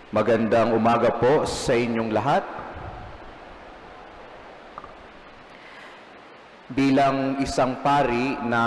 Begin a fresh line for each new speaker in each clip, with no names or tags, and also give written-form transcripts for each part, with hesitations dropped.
Magandang umaga po sa inyong lahat. Bilang isang pari na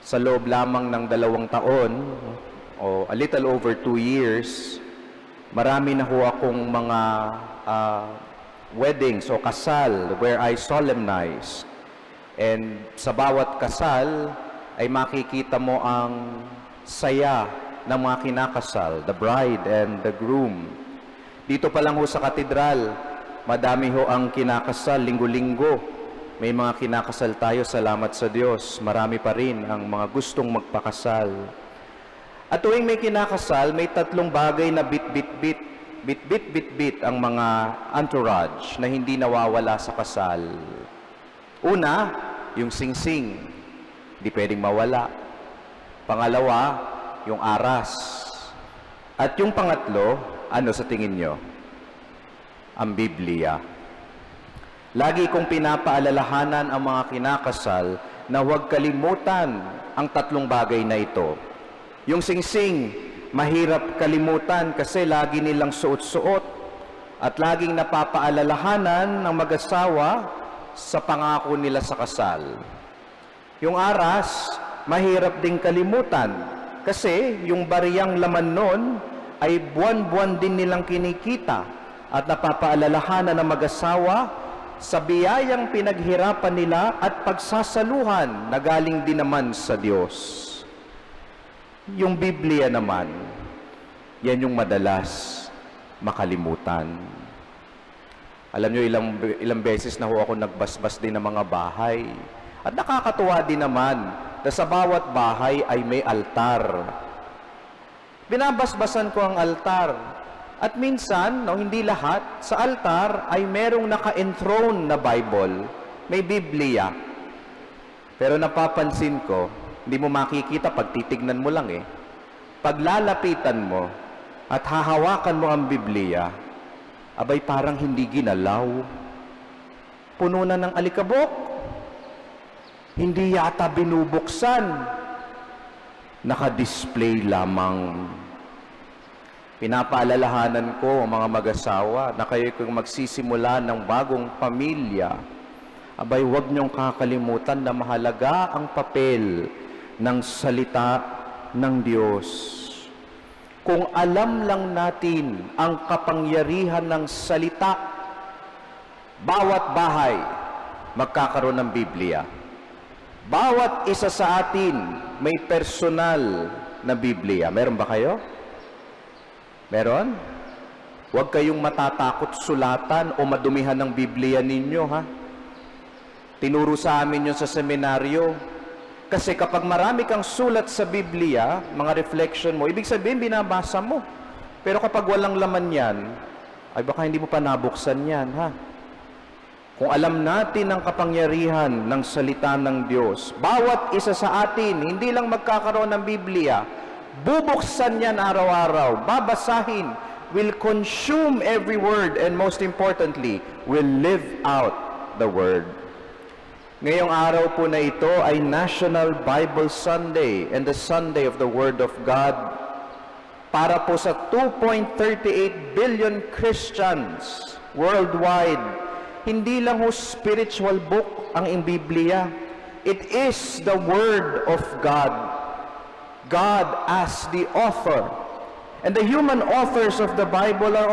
sa loob lamang ng 2 taon o a little over 2 years, marami na ho akong mga weddings o kasal where I solemnize. And sa bawat kasal ay makikita mo ang saya ng mga kinakasal, the bride and the groom. Dito pa lang ho sa katedral, madami ho ang kinakasal, linggo-linggo. May mga kinakasal tayo, salamat sa Diyos. Marami pa rin ang mga gustong magpakasal. At tuwing may kinakasal, may 3 bagay na bit-bit ang mga entourage na hindi nawawala sa kasal. Una, yung singsing. Hindi pwedeng mawala. Pangalawa, yung aras. At yung pangatlo, ano sa tingin nyo? Ang Biblia. Lagi kong pinapaalalahanan ang mga kinakasal na huwag kalimutan ang 3 bagay na ito. Yung singsing, mahirap kalimutan kasi lagi nilang suot-suot at laging napapaalalahanan ng mag-asawa sa pangako nila sa kasal. Yung aras, mahirap ding kalimutan kasi yung bariyang laman nun ay buwan-buwan din nilang kinikita at napapaalalahanan ng mag-asawa sa biyayang pinaghirapan nila at pagsasaluhan na galing din naman sa Diyos. Yung Biblia naman, yan yung madalas makalimutan. Alam nyo, ilang beses na ho ako nagbasbas din ng mga bahay. At nakakatuwa din naman na sa bawat bahay ay may altar. Binabasbasan ko ang altar. At minsan, hindi lahat, sa altar ay merong naka-enthrone na Bible, may Biblia. Pero napapansin ko, hindi mo makikita pag titignan mo lang eh. Pag lalapitan mo at hahawakan mo ang Biblia, abay parang hindi ginalaw. Puno na ng alikabok. Hindi yata binubuksan. Naka-display lamang. Pinapaalalahanan ko ang mga mag-asawa na kayo kung magsisimula ng bagong pamilya, abay huwag niyong kakalimutan na mahalaga ang papel ng salita ng Diyos. Kung alam lang natin ang kapangyarihan ng salita, bawat bahay magkakaroon ng Biblia. Bawat isa sa atin may personal na Biblia. Meron ba kayo? Meron? Huwag kayong matatakot sulatan o madumihan ng Biblia ninyo, ha? Tinuro sa amin yun sa seminaryo. Kasi kapag marami kang sulat sa Biblia, mga reflection mo, ibig sabihin binabasa mo. Pero kapag walang laman yan, ay baka hindi mo pa nabuksan yan, ha? Kung alam natin ang kapangyarihan ng salita ng Diyos, bawat isa sa atin, hindi lang magkakaroon ng Biblia, bubuksan yan araw-araw, babasahin, will consume every word, and most importantly, will live out the word. Ngayong araw po na ito ay National Bible Sunday and the Sunday of the Word of God para po sa 2.38 billion Christians worldwide. Hindi lang ho spiritual book ang Biblia. It is the Word of God. God as the author. And the human authors of the Bible are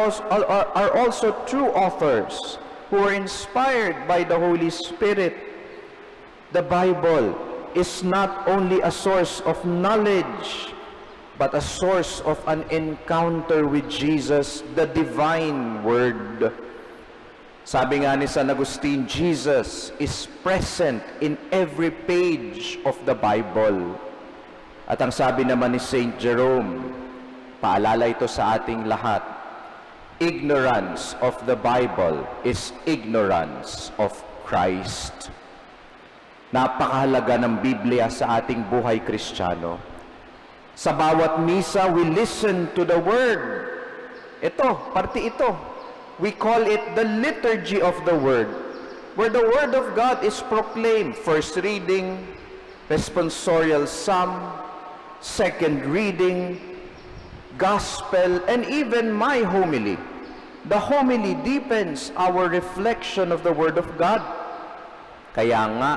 also true authors who are inspired by the Holy Spirit. The Bible is not only a source of knowledge, but a source of an encounter with Jesus, the divine Word. Sabi nga ni San Agustin, Jesus is present in every page of the Bible. At ang sabi naman ni Saint Jerome, paalala ito sa ating lahat, ignorance of the Bible is ignorance of Christ. Napakahalaga ng Biblia sa ating buhay Kristiyano. Sa bawat misa, we listen to the Word. Ito, parte ito. We call it the liturgy of the Word, where the Word of God is proclaimed. First reading, responsorial psalm, second reading, gospel, and even my homily. The homily deepens our reflection of the Word of God. Kaya nga,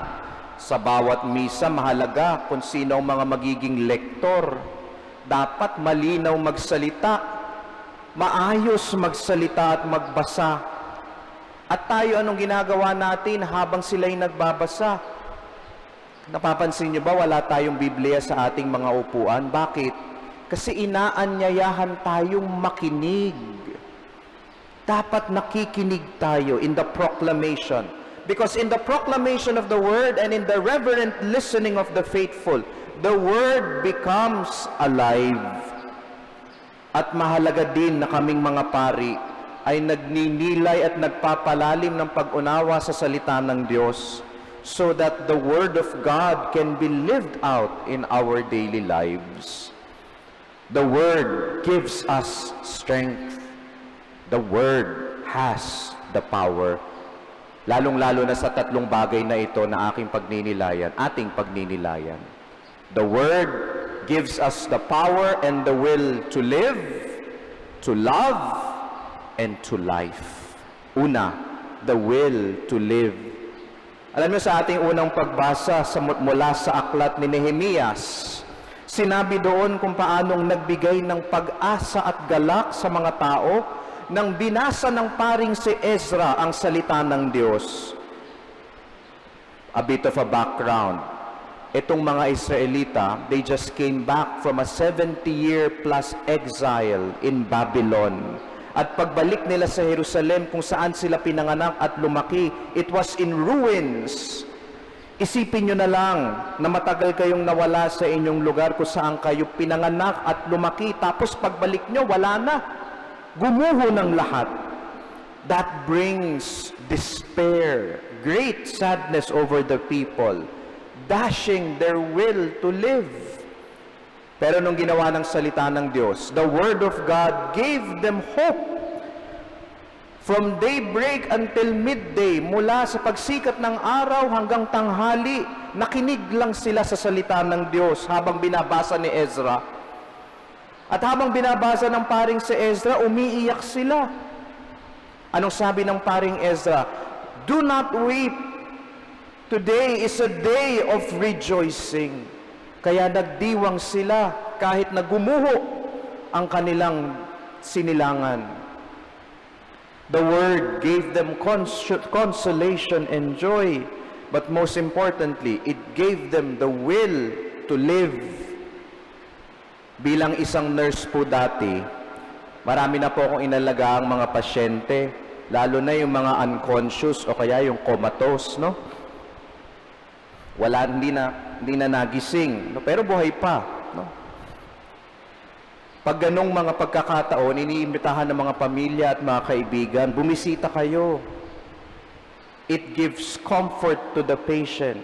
sa bawat misa mahalaga kung sino ang mga magiging lektor. Dapat malinaw magsalita, maayos magsalita at magbasa. At tayo anong ginagawa natin habang sila'y nagbabasa? Napapansin niyo ba wala tayong Biblia sa ating mga upuan? Bakit? Kasi inaanyayahan tayong makinig. Dapat nakikinig tayo in the proclamation. Because in the proclamation of the Word and in the reverent listening of the faithful, the Word becomes alive. At mahalaga din na kaming mga pari ay nagninilay at nagpapalalim ng pag-unawa sa salita ng Diyos so that the Word of God can be lived out in our daily lives. The Word gives us strength. The Word has the power. Lalong-lalo na sa tatlong bagay na ito na ating pagninilayan. The Word gives us the power and the will to live, to love, and to life. Una, the will to live. Alam niyo sa ating unang pagbasa mula sa aklat ni Nehemias, sinabi doon kung paanong nagbigay ng pag-asa at galak sa mga tao nang binasa ng paring si Ezra ang salita ng Diyos. A bit of a background. Itong mga Israelita, they just came back from a 70-year plus exile in Babylon. At pagbalik nila sa Jerusalem kung saan sila pinanganak at lumaki, it was in ruins. Isipin nyo na lang na matagal kayong nawala sa inyong lugar kung saan kayo pinanganak at lumaki, tapos pagbalik nyo, wala na. Gumuho ng lahat. That brings despair, great sadness over the people, dashing their will to live. Pero nung ginawa ng salita ng Diyos, the Word of God gave them hope. From daybreak until midday, mula sa pagsikat ng araw hanggang tanghali, nakinig lang sila sa salita ng Diyos habang binabasa ni Ezra. At habang binabasa ng paring si Ezra, umiiyak sila. Anong sabi ng paring Ezra? Do not weep. Today is a day of rejoicing. Kaya nagdiwang sila kahit nagumuho ang kanilang sinilangan. The Word gave them consolation and joy, but most importantly, it gave them the will to live. Bilang isang nurse po dati, marami na po akong inalaga ang mga pasyente, lalo na yung mga unconscious o kaya yung comatose, no? Hindi na nagising, no? Pero buhay pa, no? Pag ganong mga pagkakataon, iniimbitahan ng mga pamilya at mga kaibigan, bumisita kayo. It gives comfort to the patient.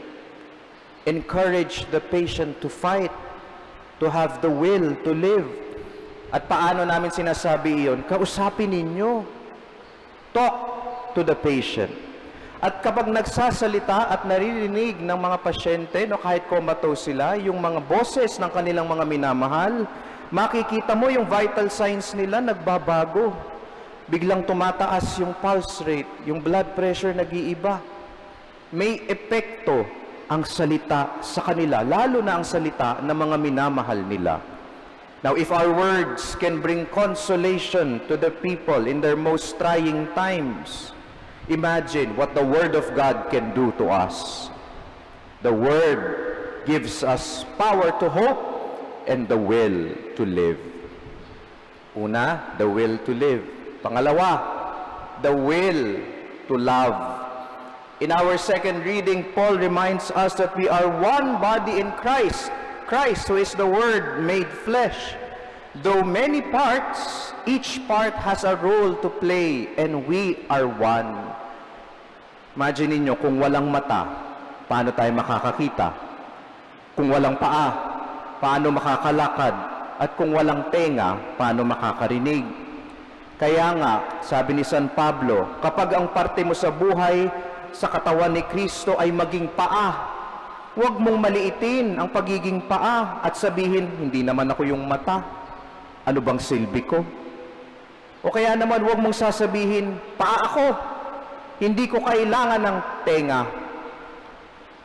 Encourage the patient to fight, to have the will to live. At paano namin sinasabi iyon? Kausapin ninyo. Talk to the patient. At kapag nagsasalita at naririnig ng mga pasyente, no, kahit comatose sila, yung mga boses ng kanilang mga minamahal, makikita mo yung vital signs nila nagbabago. Biglang tumataas yung pulse rate, yung blood pressure nag-iiba. May epekto ang salita sa kanila, lalo na ang salita ng mga minamahal nila. Now, if our words can bring consolation to the people in their most trying times, imagine what the Word of God can do to us. The Word gives us power to hope and the will to live. Una, the will to live. Pangalawa, the will to love. In our second reading, Paul reminds us that we are one body in Christ. Christ, who is the Word made flesh. Though many parts, each part has a role to play, and we are one. Imagine niyo, kung walang mata, paano tayo makakakita? Kung walang paa, paano makakalakad? At kung walang tenga, paano makakarinig? Kaya nga, sabi ni San Pablo, kapag ang parte mo sa buhay sa katawan ni Kristo ay maging paa, huwag mong maliitin ang pagiging paa at sabihin, hindi naman ako yung mata. Ano bang silbi ko? O kaya naman huwag mong sasabihin, paa ako, hindi ko kailangan ng tenga.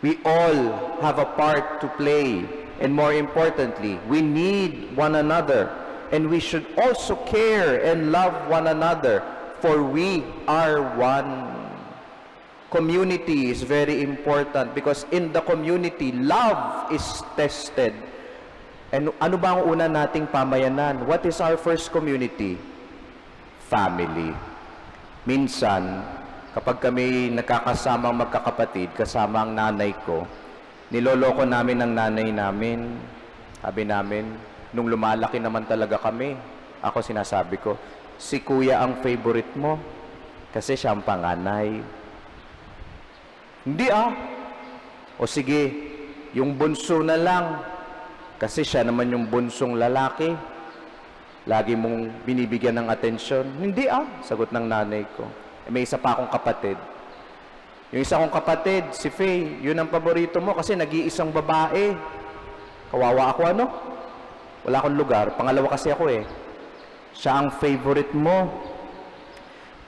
We all have a part to play. And more importantly, we need one another. And we should also care and love one another, for we are one. Community is very important because in the community, love is tested. And ano ba ang una nating pamayanan? What is our first community? Family. Minsan, kapag kami nagkakasamang magkakapatid, kasama ang nanay ko, niloloko namin ang nanay namin. Sabi namin, nung lumalaki naman talaga kami, ako sinasabi ko, si kuya ang favorite mo kasi siya ang panganay. Hindi O sige, yung bunso na lang kasi siya naman yung bunsong lalaki. Lagi mong binibigyan ng atensyon. Hindi sagot ng nanay ko. May isa pa akong kapatid. Yung isa kong kapatid, si Faye, yun ang paborito mo kasi nag-iisang babae. Kawawa ako Wala akong lugar. Pangalawa kasi ako Siya ang favorite mo.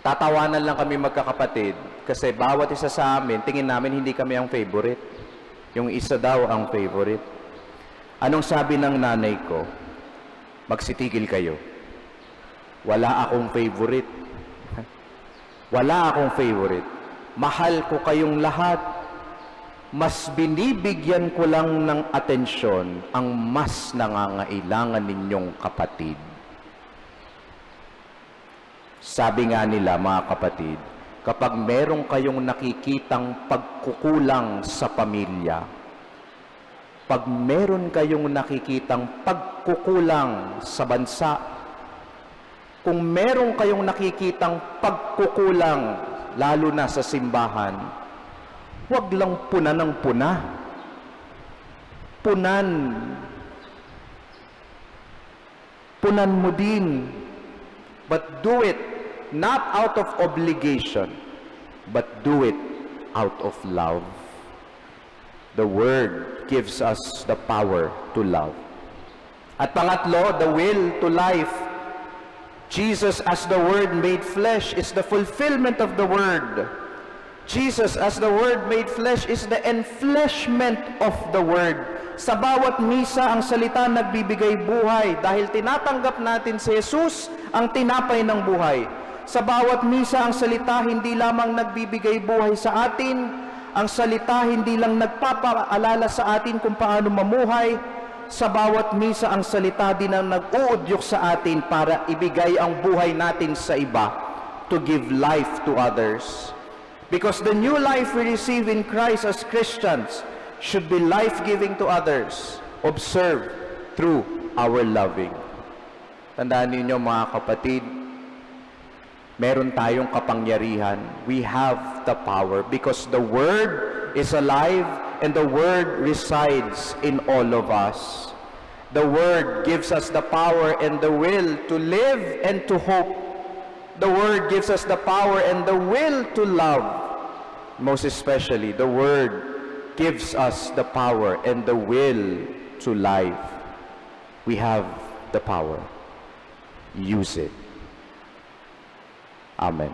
Tatawanan lang kami magkakapatid kasi bawat isa sa amin, tingin namin hindi kami ang favorite. Yung isa daw ang favorite. Anong sabi ng nanay ko? Magsitigil kayo. Wala akong favorite. Wala akong favorite. Mahal ko kayong lahat. Mas binibigyan ko lang ng atensyon ang mas nangangailangan ninyong kapatid. Sabi nga nila, mga kapatid, kapag meron kayong nakikitang pagkukulang sa pamilya, pag meron kayong nakikitang pagkukulang sa bansa, kung meron kayong nakikitang pagkukulang, lalo na sa simbahan, huwag lang punan ng puna. Punan mo din. But do it not out of obligation, but do it out of love. The Word gives us the power to love. At pangatlo, the will to life. Jesus as the Word made flesh is the fulfillment of the Word. Jesus as the Word made flesh is the enfleshment of the Word. Sa bawat misa, ang salita nagbibigay buhay dahil tinatanggap natin si Jesus ang tinapay ng buhay. Sa bawat misa, ang salita hindi lamang nagbibigay buhay sa atin, ang salita hindi lang nagpapaalala sa atin kung paano mamuhay. Sa bawat misa, ang salita din ang nag-uudyok sa atin para ibigay ang buhay natin sa iba, to give life to others. Because the new life we receive in Christ as Christians should be life-giving to others, observed through our loving. Tandaan ninyo, mga kapatid, meron tayong kapangyarihan. We have the power because the Word is alive and the Word resides in all of us. The Word gives us the power and the will to live and to hope. The Word gives us the power and the will to love. Most especially, the Word gives us the power and the will to life. We have the power. Use it. Amen.